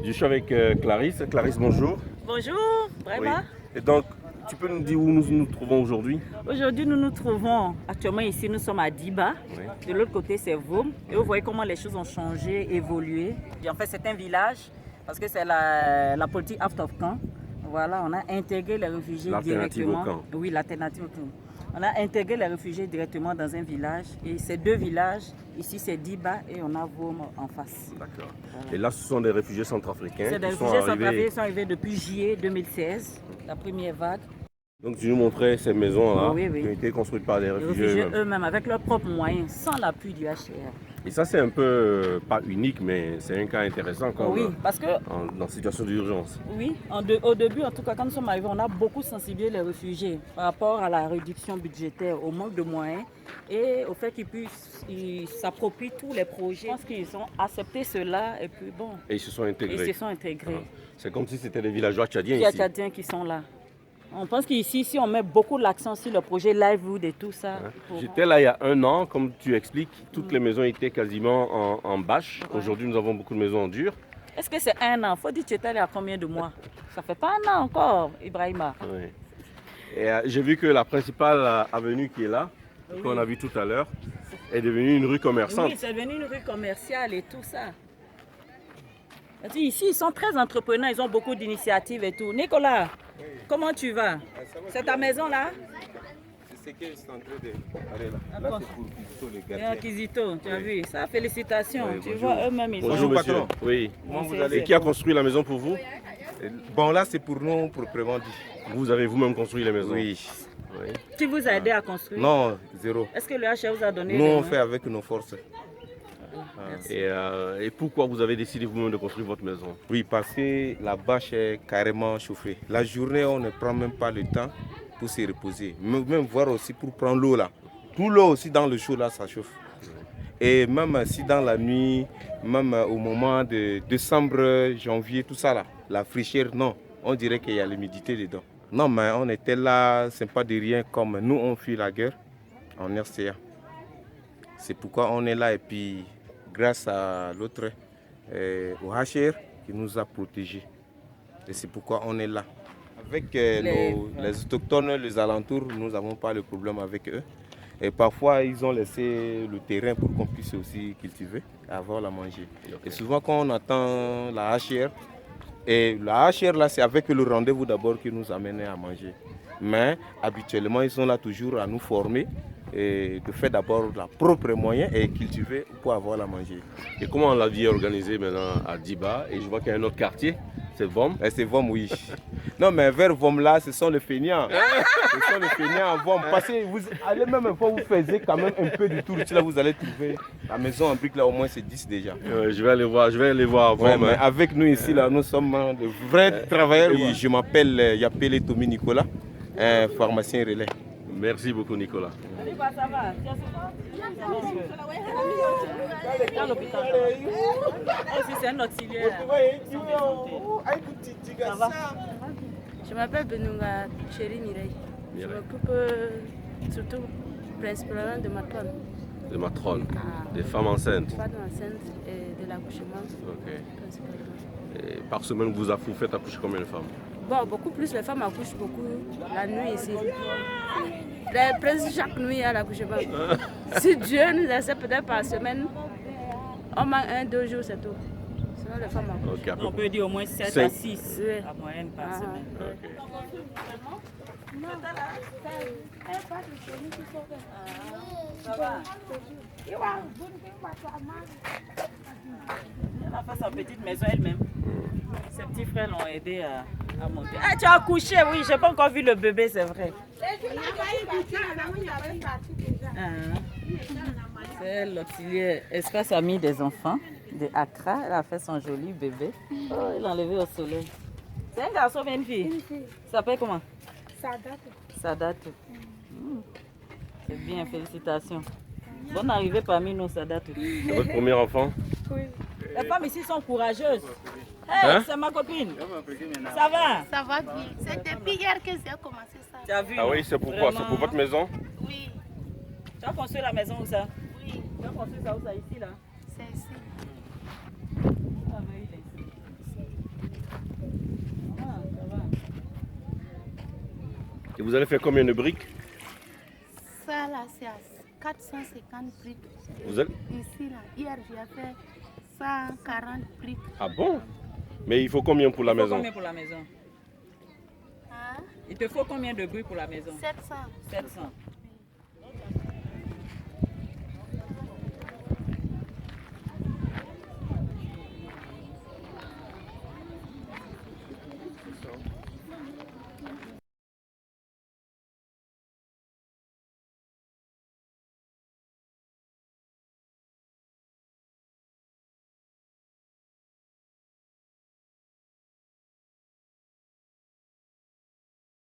Je suis avec Clarisse. Clarisse, bonjour. Bonjour, vraiment. Oui. Et donc, tu peux nous dire où nous nous trouvons aujourd'hui? Aujourd'hui, nous nous trouvons actuellement ici, nous sommes à Diba. Oui. De l'autre côté, c'est Vom. Et vous voyez comment les choses ont changé, évolué. Et en fait, c'est un village parce que c'est la politique Aft of Camp. Voilà, on a intégré les réfugiés directement. Oui, l'alternative au camp. On a intégré les réfugiés directement dans un village. Et ces deux villages, ici c'est Diba et on a Vom en face. D'accord. Voilà. Et là, ce sont des réfugiés centrafricains. C'est des réfugiés centrafricains qui sont arrivés depuis juillet 2016, la première vague. Donc tu nous montrais ces maisons-là oui. qui ont été construites par les réfugiés eux-mêmes, avec leurs propres moyens, sans l'appui du HCR. Et ça, c'est un peu, pas unique, mais c'est un cas intéressant quand oui, parce que dans situation d'urgence. Oui, au début, en tout cas, quand nous sommes arrivés, on a beaucoup sensibilisé les réfugiés par rapport à la réduction budgétaire, au manque de moyens et au fait qu'ils puissent s'approprient tous les projets. Je pense qu'ils ont accepté cela et puis bon. Et ils se sont intégrés. C'est comme si c'était des villageois tchadiens ici. Tchadiens qui sont là. On pense qu'ici, on met beaucoup l'accent sur le projet Livewood et tout ça. J'étais là il y a 1 an, comme tu expliques, toutes les maisons étaient quasiment en bâche. Ouais. Aujourd'hui, nous avons beaucoup de maisons en dur. Est-ce que c'est 1 an? Faut dire que tu étais allé à combien de mois? Ça fait pas 1 an encore, Ibrahima. Oui. Et j'ai vu que la principale avenue qui est là, qu'on a vu tout à l'heure, est devenue une rue commerçante. Oui, c'est devenu une rue commerciale et tout ça. Ici, ils sont très entrepreneurs, ils ont beaucoup d'initiatives et tout. Nicolas, oui. Comment tu vas? C'est ta maison là? C'est ce que je suis en train de parler là. Là, c'est pour Kizito, les gardiens. Kizito, tu as vu? Ça, félicitations. Oui, tu vois, eux-mêmes, ils bonjour, monsieur. Oui. Et qui a construit la maison pour vous? Bon, là, c'est pour nous, pour Prévendi. Vous avez vous-même construit les maisons? Oui. Qui vous a aidé à construire? Non, zéro. Est-ce que le HR vous a donné? Nous, on fait avec nos forces. Et pourquoi vous avez décidé vous-même de construire votre maison? Oui, parce que la bâche est carrément chauffée. La journée, on ne prend même pas le temps pour se reposer. Même voir aussi pour prendre l'eau là. Tout l'eau aussi dans le chaud là, ça chauffe. Et même si dans la nuit, même au moment de décembre, janvier, tout ça là, la fraîcheur, non, on dirait qu'il y a l'humidité dedans. Non, mais on était là, c'est pas de rien comme nous, on fuit la guerre en RCA. C'est pourquoi on est là et puis grâce à l'autre, au HR qui nous a protégés. Et c'est pourquoi on est là. Avec les autochtones, les alentours, nous n'avons pas de problème avec eux. Et parfois, ils ont laissé le terrain pour qu'on puisse aussi cultiver et avoir à manger. Et souvent, quand on attend la HR, et la HR, là, c'est avec le rendez-vous d'abord qui nous amène à manger. Mais habituellement, ils sont là toujours à nous former et de faire d'abord leurs propres moyens et cultiver pour avoir à manger. Et comment la vie est organisée maintenant à Diba? Et je vois qu'il y a un autre quartier, c'est Vom. C'est Vom, oui. Non, mais vers Vom là, ce sont les feignants. Ce sont les feignants à Vom. Parce que vous allez même une fois, vous faisiez quand même un peu du tour. Là, vous allez trouver la maison en brique, là au moins c'est 10 déjà. Je vais aller voir à Vom. Ouais, mais avec nous ici, là, nous sommes de vrais travailleurs. Oui, je m'appelle Yapele Tomi Nicolas, un pharmacien relais. Merci beaucoup, Nicolas. Ça va? Dans l'hôpital. C'est un auxiliaire. Ça va? Je m'appelle Benunga Chéri Mireille. Je m'occupe surtout principalement de matrone. De matrone, des femmes enceintes. Des femmes enceintes et de l'accouchement. Ok. Et par semaine, vous faites accoucher combien de femmes? Bon, beaucoup plus. Les femmes accouchent beaucoup la nuit ici. Presque chaque nuit, il y a l'accouchement. Si Dieu nous accepte peut-être par semaine, on manque 1-2 jours, c'est tout. Sinon, les femmes accouchent. Okay, on peut dire au moins 7 à 6 la moyenne par semaine. Okay. Ça va? Elle a fait sa petite maison elle-même. Ses petits frères l'ont aidé à monter. Ah, tu as accouché, oui, je n'ai pas encore vu le bébé, c'est vrai. C'est l'auxiliaire espace ami des enfants de Accra. Elle a fait son joli bébé. Oh, il l'a enlevé au soleil. C'est un garçon ou une fille? Une fille. Ça s'appelle comment? Sadatou. Sadatou. C'est bien, félicitations. Bonne arrivée parmi nous, Sadatou. C'est votre premier enfant? Oui. Les femmes ici sont courageuses. Hey, c'est ma copine. Ça va? Ça va bien. C'est depuis hier que j'ai commencé ça. Tu as vu? Ah oui, c'est pourquoi? C'est pour votre maison? Oui. Tu as construit la maison où ça? Oui. Tu as construit ça où ça? Ici là? C'est ici. Ah oui, il est ici. ça va. Et vous allez faire combien de briques? Ça là, c'est à 450 briques. Vous allez... Ici, là, hier, j'ai fait 140 briques. Ah bon? Mais il faut combien pour la maison? Combien pour la maison? Hein? Il te faut combien de briques pour la maison? 700. 700.